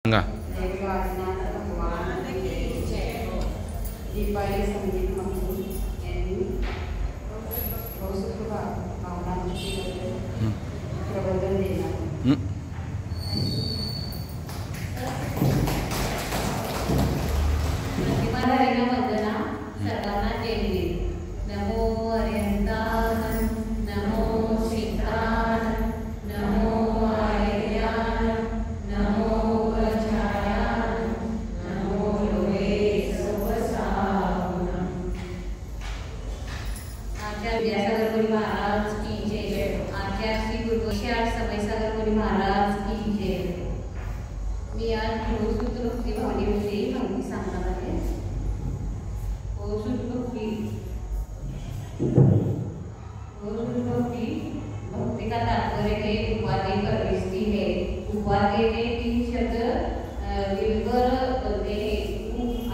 सांगा. दीपाली संदीप महमूद यांनी भावना प्रबोधन देणार. वंदना सर्वांना जय हिंद. नमो हरिहंतान, नमो सीतान, नमो आर्यान, नमो प्रजायान, नमो लोके सर्वसाहुना. आचार्य विद्यासागर गुरु महाराज की जय. आचार्य श्री गुरुशार समय सागर गुरु महाराज की जय. मी आज भक्ती भावनेविषयी माहिती सांगणार आहे. भक्ति का तात्पर्य है उपाधि प्रविष्टि है. उपाधि में 3 शब्द मिलकर बनते हैं.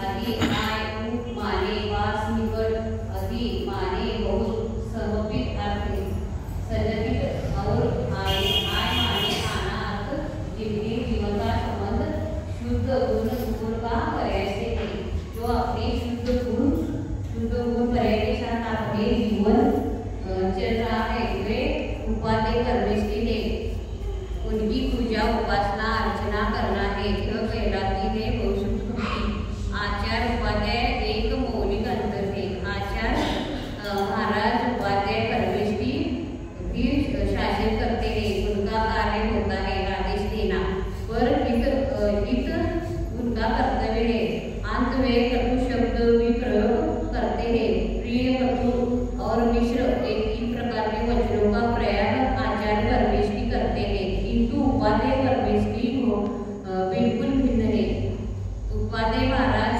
आदि आय उप माने वास निकट आदि माने बहुत समर्पित अर्थ है. सन्निहित और आय माने आना अर्थ जिनके जीवन का संबंध शुद्ध गुण का पर्याय से है. जो अपने शुद्ध गुण पर्याय के साथ अपने जीवन चल रहा है वे उपाध्याय परमेश्वरी है. उनकी पूजा उपासना अर्चना करना है. यह कहलाती है बहुशुद्ध भक्ति. आचार्य उपाध्याय एक मौलिक अंतर है. आचार्य महाराज उपाध्याय परमेश्वरी भी शासन करते हैं. उनका कार्य होता है आदेश देना, पर हित उनका कर्तव्य है. अंत में कटु शब्द भी प्रयोग करते हैं. प्रिय कटु और मिश्र एक ही प्रकार के वचनों का प्रयोग आचार्य परमेश्वरी करते हैं. किंतु उपाध्याय परमेश्वरी बिल्कुल भिन्न है. उपाध्याय महाराज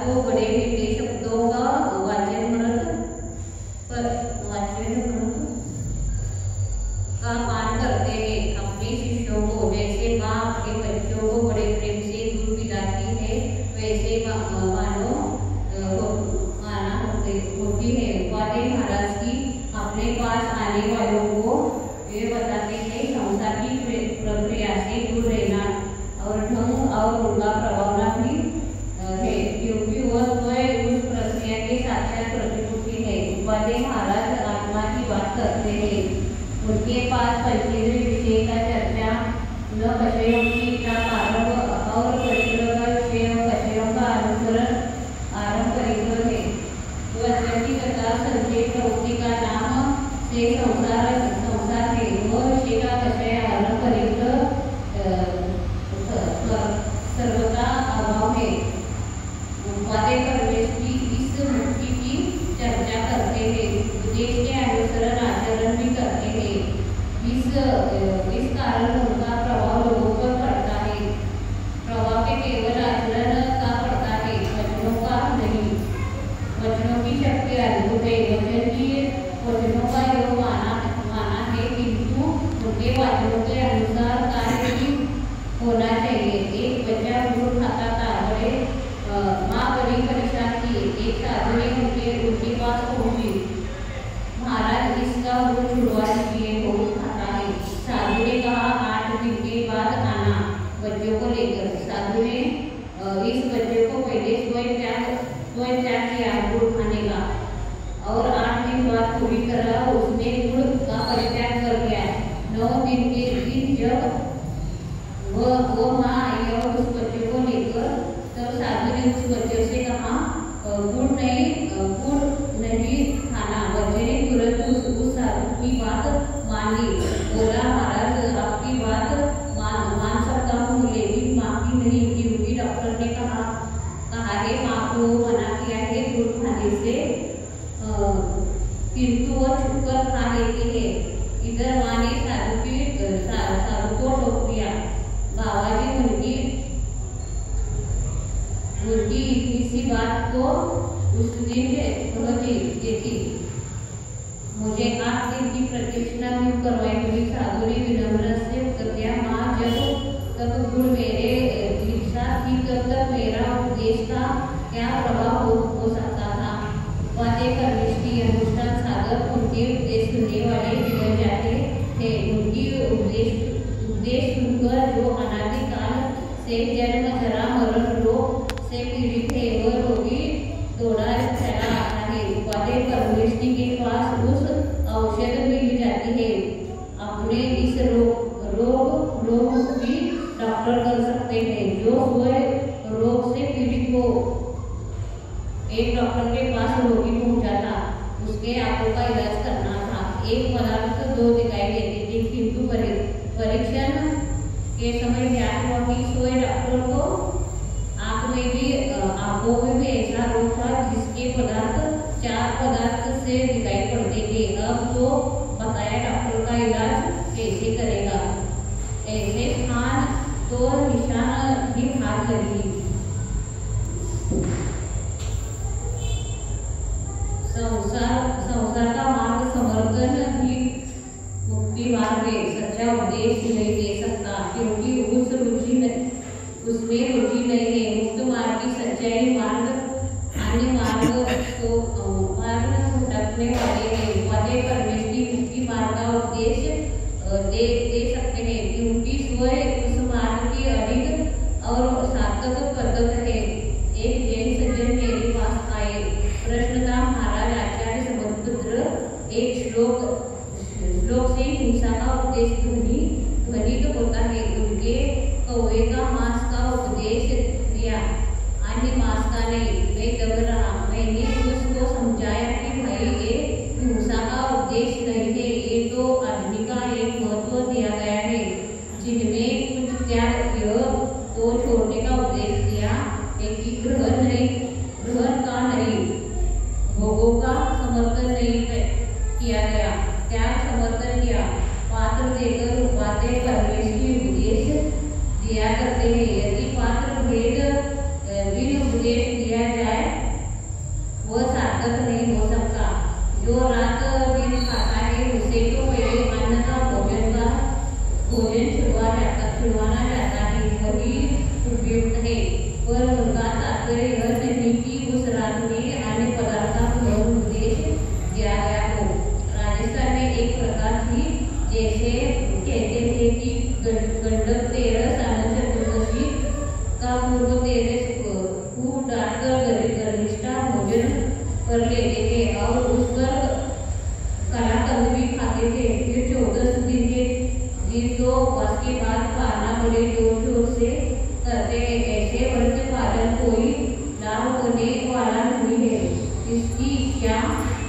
को बड़े मीठे शब्दों का वाचन का मान करते हैं. अपने शिष्यों को जैसे माँ अपने बच्चों को बड़े प्रेम से दूध पिलाती है वैसे माना होती है. उपाध्याय महाराज की अपने पास आने वालों को वे बताते हैं संसार की प्रक्रिया से दूर रहना और ढंग और उनका प्रभावना भी है, क्योंकि वह स्वयं उस प्रक्रिया के साक्षात प्रतिरूपी है. उपाध्याय महाराज आत्मा की बात करते हैं. उनके पास पंचेंद्रिय विषय का चर्चा न विषयों की प्रारंभ और परिचय का विषय विषयों का अनुसरण आरंभ करेंगे है. वचन की कथा संचय प्रवृत्ति का नाम से संसार है. वह विषय का विषय आरंभ करेंगे सर्वथा अभाव है. उपाध्याय परमेश्वरी इस मुक्ति की चर्चा करते हैं. उपदेश के अनुसरण आचरण भी करते हैं. इस कारण उनका प्रभाव लोगों पर पड़ता है. प्रभाव के केवल आचरण का पड़ता है, वचनों का नहीं. वचनों की शक्ति अद्भुत है. वचनों का योग माना है, किंतु उनके वचनों के अनुसार कार्य भी होना चाहिए. एक बच्चा दूध खाता था. माँ बड़ी परेशान थी. एक साधु ने उनके पास पहुंची. महाराज इसका दूध छुड़वा दीजिए, बहुत खाता है. साधु ने कहा 8 दिन के बाद आना बच्चों को लेकर. साधु ने इस बच्चे को पहले स्वयं त्याग किया गुड़ खाने का, और 8 दिन बाद पूरी तरह उसने गुड़ का परित्याग कर दिया. 9 दिन के दिन जब वो माँ आई और उस बच्चे को लेकर, तब साधु ने उस बच्चे से कहा गुड़ नहीं खाना. बच्चे ने तुरंत उस साधु की बात मान ली. बोला महाराज आपकी बात मान सकता हूँ, लेकिन माँ की नहीं, क्योंकि डॉक्टर ने कहा है माँ को मना किया है गुड़ खाने से, किंतु वह छुपकर खा लेती है. इधर माँ ने साधु को टोक दिया. बाबाजी उनकी इसी बात को उस दिन देखी. मुझे 8 दिन की प्रतीक्षा क्यों करवाई हुई? साधु ने विनम्र से उत्तर दिया, माँ जब तक गुड़ मेरे दीक्षा थी तब तक मेरा उपदेश का क्या प्रभाव हो सकता था. उपाध्याय परमेश्वरी अनुष्ठान साधक उनके उपदेश सुनने वाले बिगड़ जाते थे. उनकी उपदेश सुनकर जो अनादिकाल से जन्म जरा मरण रोग से पीड़ित है, वह रोगी दौड़ा चला आता है। उपादेय परमेष्टि के पास उस औषध मिल जाती है। अपने इस रोग मुक्ति डॉक्टर कर सकते हैं। जो स्वयं रोग से पीड़ित हो, एक डॉक्टर के पास रोगी पहुंचा था, उसके आंखों का इलाज करना था। एक पदार्थ दो दिखाई देते थे, किंतु परीक्षण के समय ज्ञात हुआ कि स्वयं डॉक्टर को आंखों में भी ऐसा रोग था जिसके पदार्थ 4 पदार्थ से दिखाई पड़ते थे। अब तो बताया डॉक्टर का इलाज कैसे करेगा। ऐसे स्थान तो निशान भी हाथ लगी। संसार का मार्ग समर्थन ही मुक्ति मार्ग है, सच्चा उपदेश नहीं दे सकता, क्योंकि उसमें रुचि नहीं है। मुक्त मार्ग की सच्चाई मार्ग अन्य मार्ग भटकने वाले हैं। उपादेय परमेष्टि मुक्ति मार्ग का उपदेश दे सकते हैं, क्योंकि स्वयं उस मार्ग की अधिक और सार्थक पद्धत है। एक जैन सज्जन मेरे पास आए। प्रश्न था, महाराज आचार्य समुद्र एक श्लोक से हिंसा का उपदेश ध्वनित होता है। उनके कौवे का मांस का उपदेश दिया, अन्य मांस का नहीं। मैं दब रहा। मैंने उसको समझाया कि भाई ये हिंसा का उपदेश नहीं है, ये तो आदमी का एक महत्व दिया गया है, जिनमें कुछ त्याग तो छोड़ने का उपदेश दिया है कि ग्रहण का नहीं, भोगों का समर्थन नहीं किया गया, त्याग समर्थन किया। पात्र देकर उपादेय परमेष्टि उपदेश दिया करते हैं। यदि पात्र बिन उपदेश दिया जाए वह सार्थक नहीं हो सकता। जो रात दिन खाता है उसे तो पहले अन्न का भोजन छुड़वाना जाता है, वही उपयुक्त है। पर उनका तात्पर्य यह नहीं कि उस रात में अन्य पदार्थ का उपदेश दिया गया हो। राजस्थान में एक प्रथा थी, जैसे कहते थे कि गंडक 13 सावन चतुर्दशी का पूर्व 13 खूब डांटकर गरिष्ठा भोजन कर लेते थे और उस पर कलाकंद भी खाते थे। फिर 14 दिन के दिन तो उपवास के बाद खाना बड़े जोर से करते हैं। ऐसे व्रत पालन कोई लाभ होने वाला नहीं है। इसकी इच्छा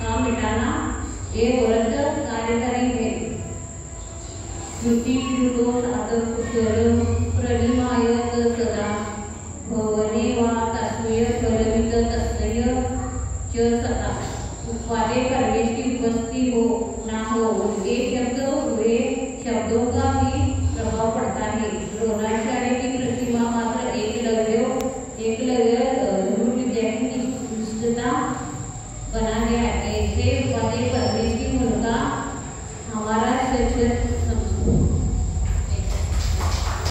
का मिटाना ये व्रत कार्यकारी है। प्रणिमायत सदा भवने वा तस्मय फलमित तस्मय च सता। उपादेय परमेष्टि उपस्थिति हो ना हो, उनके शब्द हुए शब्दों का भी प्रभाव पड़ता है। द्रोणाचार्य की प्रतिमा मात्र एकलव्य विद्या की निष्ठता बना गया। ऐसे उपादेय परमेष्टि